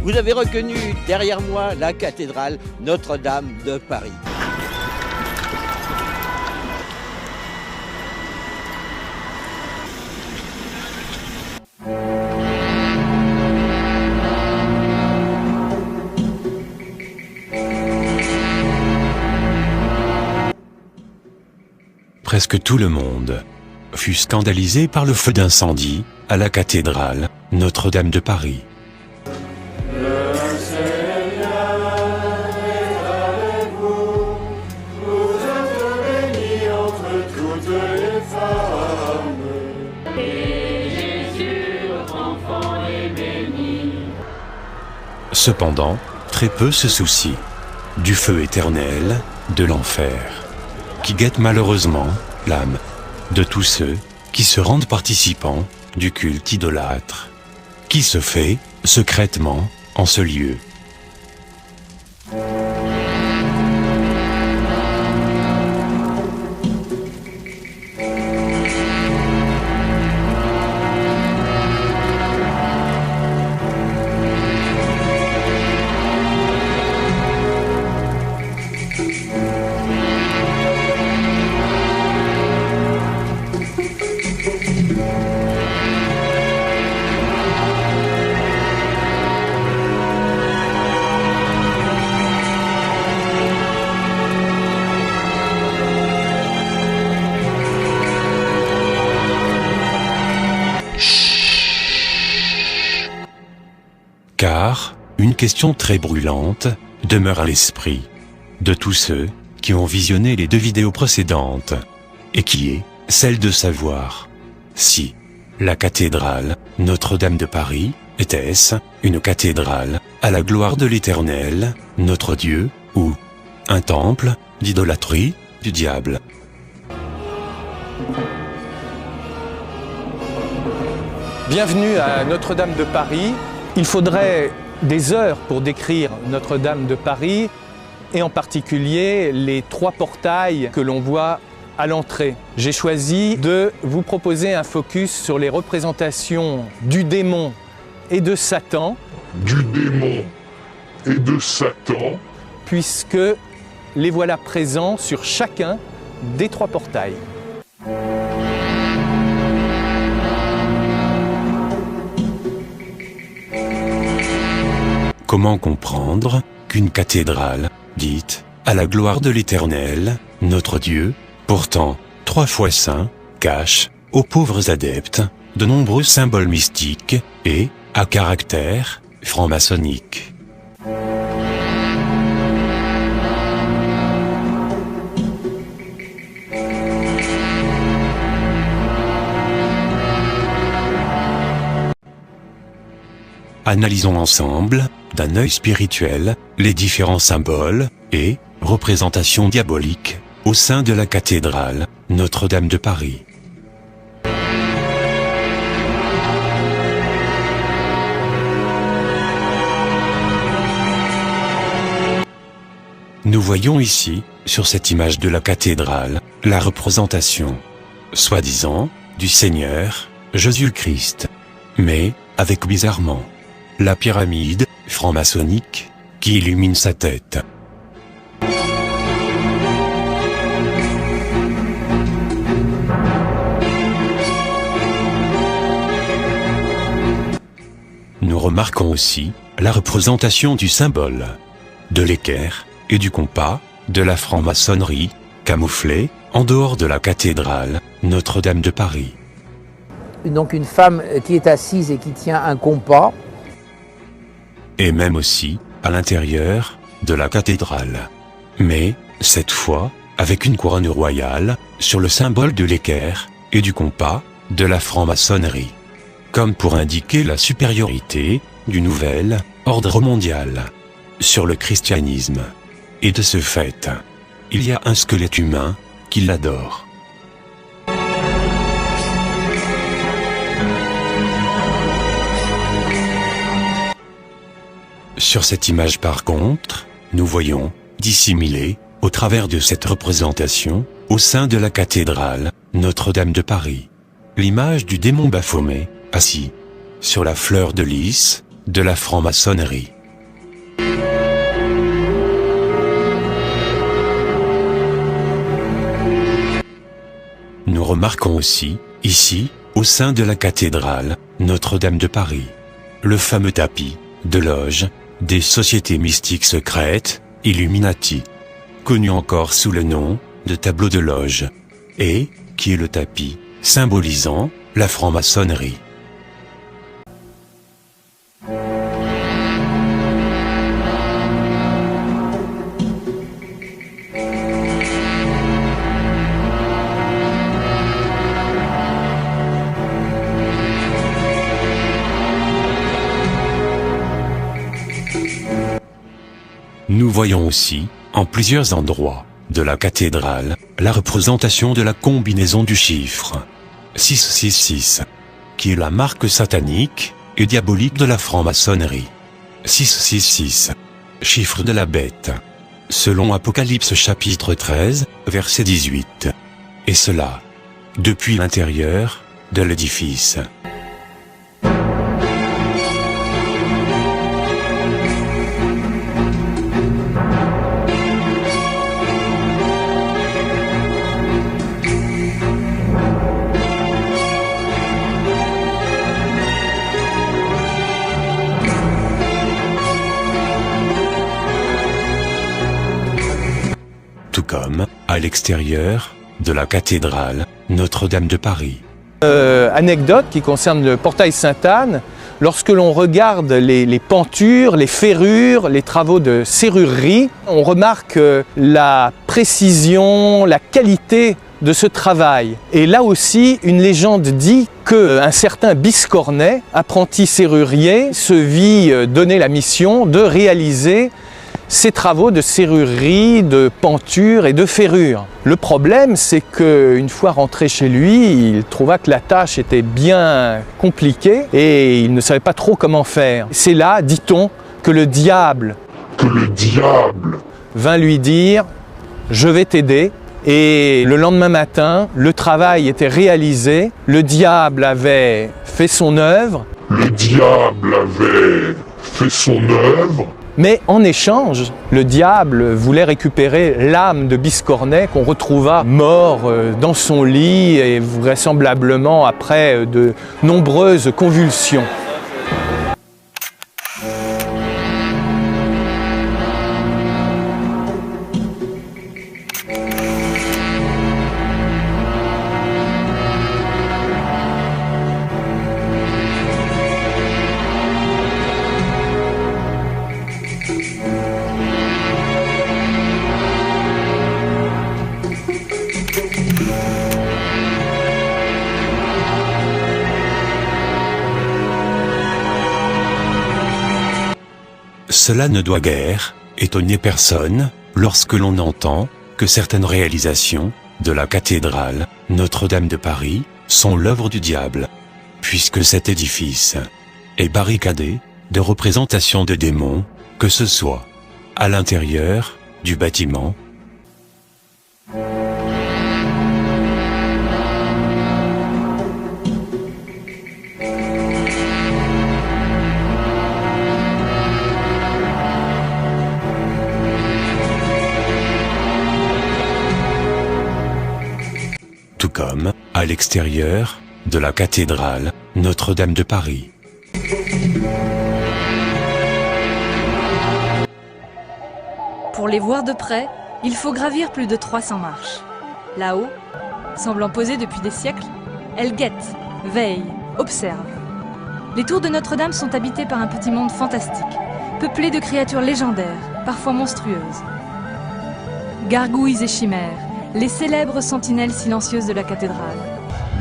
Vous avez reconnu derrière moi la cathédrale Notre-Dame de Paris. Presque tout le monde fut scandalisé par le feu d'incendie à la cathédrale Notre-Dame de Paris. Le Seigneur est avec vous, vous êtes bénie entre toutes les femmes. Et Jésus, votre enfant, est béni. Cependant, très peu se soucient du feu éternel de l'enfer, qui guette malheureusement l'âme de tous ceux qui se rendent participants du culte idolâtre, qui se fait secrètement en ce lieu. Car une question très brûlante demeure à l'esprit de tous ceux qui ont visionné les 2 vidéos précédentes, et qui est celle de savoir si la cathédrale Notre-Dame de Paris était-ce une cathédrale à la gloire de l'Éternel, notre Dieu, ou un temple d'idolâtrie du diable. Bienvenue à Notre-Dame de Paris. Il faudrait des heures pour décrire Notre-Dame de Paris et en particulier les 3 portails que l'on voit à l'entrée. J'ai choisi de vous proposer un focus sur les représentations du démon et de Satan. Du démon et de Satan. Puisque les voilà présents sur chacun des 3 portails. Comment comprendre qu'une cathédrale, dite à la gloire de l'Éternel, notre Dieu, pourtant 3 fois saint, cache aux pauvres adeptes de nombreux symboles mystiques et à caractère franc-maçonnique? Analysons ensemble, d'un œil spirituel, les différents symboles et représentations diaboliques au sein de la cathédrale Notre-Dame de Paris. Nous voyons ici, sur cette image de la cathédrale, la représentation, soi-disant, du Seigneur, Jésus-Christ, mais avec bizarrement la pyramide franc-maçonnique qui illumine sa tête. Nous remarquons aussi la représentation du symbole, de l'équerre et du compas, de la franc-maçonnerie, camouflée en dehors de la cathédrale Notre-Dame de Paris. Donc une femme qui est assise et qui tient un compas. Et même aussi à l'intérieur de la cathédrale. Mais, cette fois, avec une couronne royale sur le symbole de l'équerre et du compas de la franc-maçonnerie. Comme pour indiquer la supériorité du nouvel ordre mondial sur le christianisme. Et de ce fait, il y a un squelette humain qui l'adore. Sur cette image par contre, nous voyons, dissimulé, au travers de cette représentation, au sein de la cathédrale Notre-Dame de Paris, l'image du démon Baphomet, assis sur la fleur de lys de la franc-maçonnerie. Nous remarquons aussi, ici, au sein de la cathédrale Notre-Dame de Paris, le fameux tapis de loge des sociétés mystiques secrètes, Illuminati, connu encore sous le nom de tableau de loge, et qui est le tapis symbolisant la franc-maçonnerie. Nous voyons aussi, en plusieurs endroits de la cathédrale, la représentation de la combinaison du chiffre 666, qui est la marque satanique et diabolique de la franc-maçonnerie. 666, chiffre de la bête, selon Apocalypse chapitre 13, verset 18. Et cela, depuis l'intérieur de l'édifice. Tout comme à l'extérieur de la cathédrale Notre-Dame de Paris. Anecdote qui concerne le portail Sainte-Anne, lorsque l'on regarde les pentures, les ferrures, les travaux de serrurerie, on remarque la précision, la qualité de ce travail. Et là aussi, une légende dit qu'un certain Biscornet, apprenti serrurier, se vit donner la mission de réaliser ces travaux de serrurerie, de penture et de ferrure. Le problème, c'est qu'une fois rentré chez lui, il trouva que la tâche était bien compliquée et il ne savait pas trop comment faire. C'est là, dit-on, que le diable vint lui dire « Je vais t'aider ». Et le lendemain matin, le travail était réalisé, le diable avait fait son œuvre. Mais en échange, le diable voulait récupérer l'âme de Biscornet qu'on retrouva mort dans son lit et vraisemblablement après de nombreuses convulsions. Cela ne doit guère étonner personne lorsque l'on entend que certaines réalisations de la cathédrale Notre-Dame de Paris sont l'œuvre du diable, puisque cet édifice est barricadé de représentations de démons, que ce soit à l'intérieur du bâtiment, tout comme à l'extérieur de la cathédrale Notre-Dame de Paris. Pour les voir de près, il faut gravir plus de 300 marches. Là-haut, semblant posées depuis des siècles, elles guettent, veillent, observent. Les tours de Notre-Dame sont habitées par un petit monde fantastique, peuplé de créatures légendaires, parfois monstrueuses. Gargouilles et chimères, les célèbres sentinelles silencieuses de la cathédrale.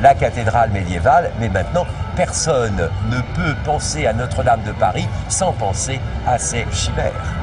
La cathédrale médiévale, mais maintenant, personne ne peut penser à Notre-Dame de Paris sans penser à ces chimères.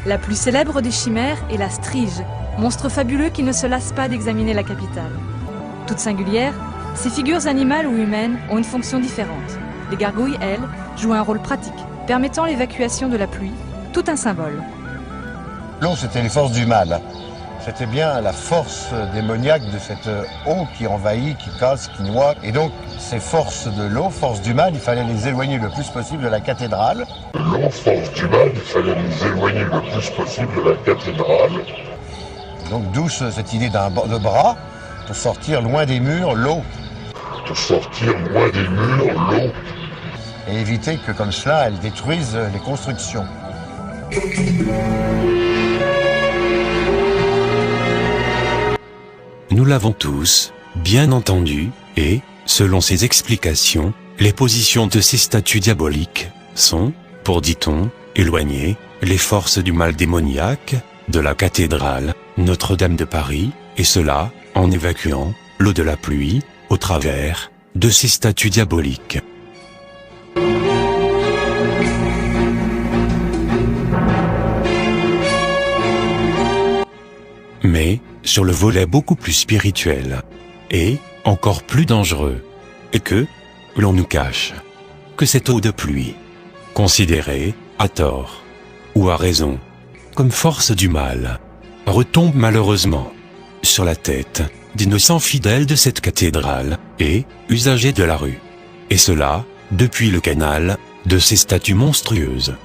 La plus célèbre des chimères est la strige, monstre fabuleux qui ne se lasse pas d'examiner la capitale. Toutes singulières, ces figures animales ou humaines ont une fonction différente. Les gargouilles, elles, jouent un rôle pratique, permettant l'évacuation de la pluie, tout un symbole. L'eau, c'était les forces du mal. C'était bien la force démoniaque de cette eau qui envahit, qui casse, qui noie. Et donc, ces forces de l'eau, forces du mal, il fallait les éloigner le plus possible de la cathédrale. L'eau, force du mal, il fallait les éloigner le plus possible de la cathédrale. Donc, d'où cette idée de bras, pour sortir loin des murs l'eau. Pour sortir loin des murs l'eau. Et éviter que, comme cela, elle détruise les constructions. Nous l'avons tous, bien entendu, et, selon ces explications, les positions de ces statues diaboliques sont, pour dit-on, éloigner les forces du mal démoniaque de la cathédrale Notre-Dame de Paris, et cela en évacuant l'eau de la pluie au travers de ces statues diaboliques. Mais, sur le volet beaucoup plus spirituel, et encore plus dangereux, et que l'on nous cache que cette eau de pluie, considérée, à tort, ou à raison, comme force du mal, retombe malheureusement sur la tête d'innocents fidèles de cette cathédrale et usagers de la rue. Et cela, depuis le canal de ces statues monstrueuses,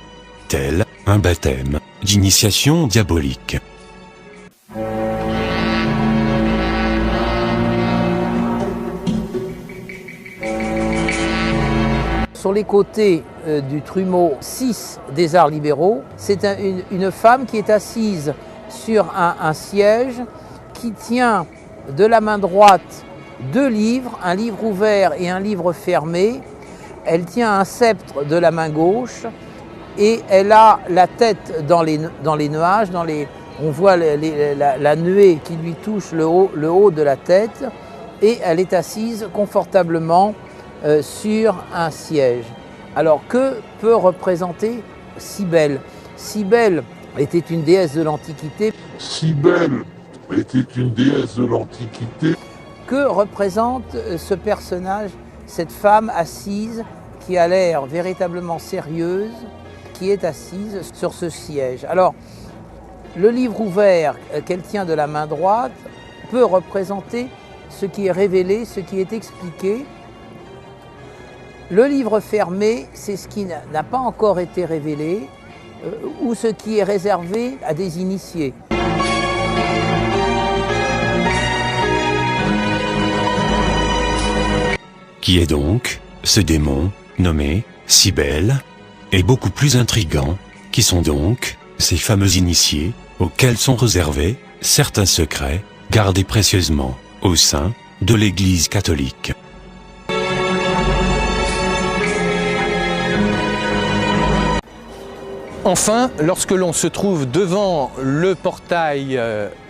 tel un baptême d'initiation diabolique. Sur les côtés du trumeau 6 des arts libéraux, c'est une femme qui est assise sur un siège qui tient de la main droite 2 livres, un livre ouvert et un livre fermé. Elle tient un sceptre de la main gauche et elle a la tête dans les nuages, on voit la nuée qui lui touche le haut de la tête et elle est assise confortablement sur un siège. Alors que peut représenter Cybèle ? Cybèle était une déesse de l'Antiquité. Cybèle était une déesse de l'Antiquité. Que représente ce personnage, cette femme assise qui a l'air véritablement sérieuse, qui est assise sur ce siège ? Alors, le livre ouvert qu'elle tient de la main droite peut représenter ce qui est révélé, ce qui est expliqué. Le livre fermé, c'est ce qui n'a pas encore été révélé ou ce qui est réservé à des initiés. Qui est donc ce démon nommé Cybèle, et beaucoup plus intrigant, qui sont donc ces fameux initiés auxquels sont réservés certains secrets gardés précieusement au sein de l'Église catholique. Enfin, lorsque l'on se trouve devant le portail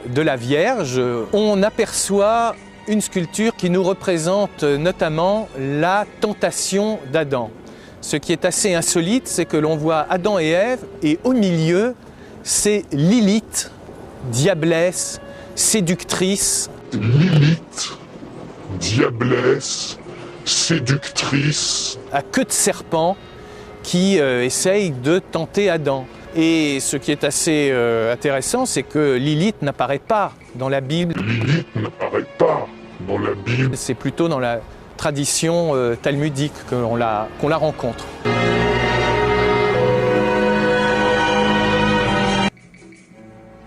de la Vierge, on aperçoit une sculpture qui nous représente notamment la tentation d'Adam. Ce qui est assez insolite, c'est que l'on voit Adam et Ève, et au milieu, c'est Lilith, diablesse, séductrice. Lilith, diablesse, séductrice. À queue de serpent, qui essaye de tenter Adam. Et ce qui est assez intéressant, c'est que Lilith n'apparaît pas dans la Bible. Lilith n'apparaît pas dans la Bible. C'est plutôt dans la tradition talmudique qu'on la rencontre.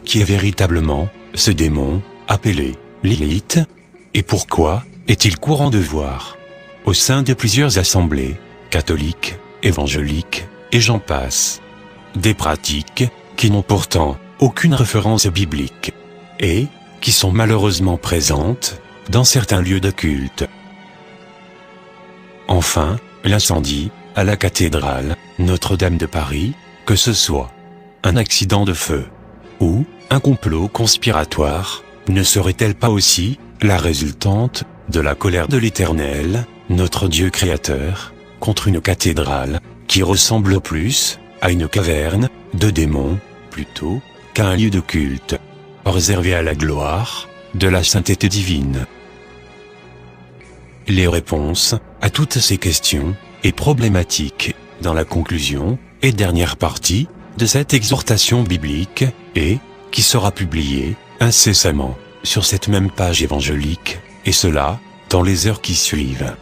Qui est véritablement ce démon appelé Lilith? Et pourquoi est-il courant de voir, au sein de plusieurs assemblées, catholiques, évangéliques, et j'en passe, des pratiques qui n'ont pourtant aucune référence biblique, et qui sont malheureusement présentes dans certains lieux de culte. Enfin, l'incendie à la cathédrale Notre-Dame de Paris, que ce soit un accident de feu ou un complot conspiratoire, ne serait-elle pas aussi la résultante de la colère de l'Éternel, notre Dieu créateur, contre une cathédrale qui ressemble plus à une caverne de démons plutôt qu'à un lieu de culte, réservé à la gloire de la sainteté divine. Les réponses à toutes ces questions et problématiques dans la conclusion et dernière partie de cette exhortation biblique et qui sera publiée incessamment sur cette même page évangélique, et cela dans les heures qui suivent.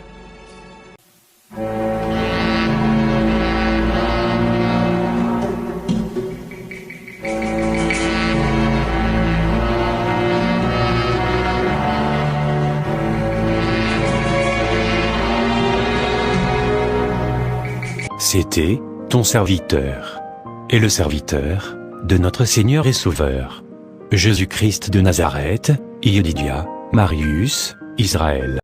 C'était ton serviteur, et le serviteur de notre Seigneur et Sauveur, Jésus-Christ de Nazareth, Yedidia, Marius, Israël.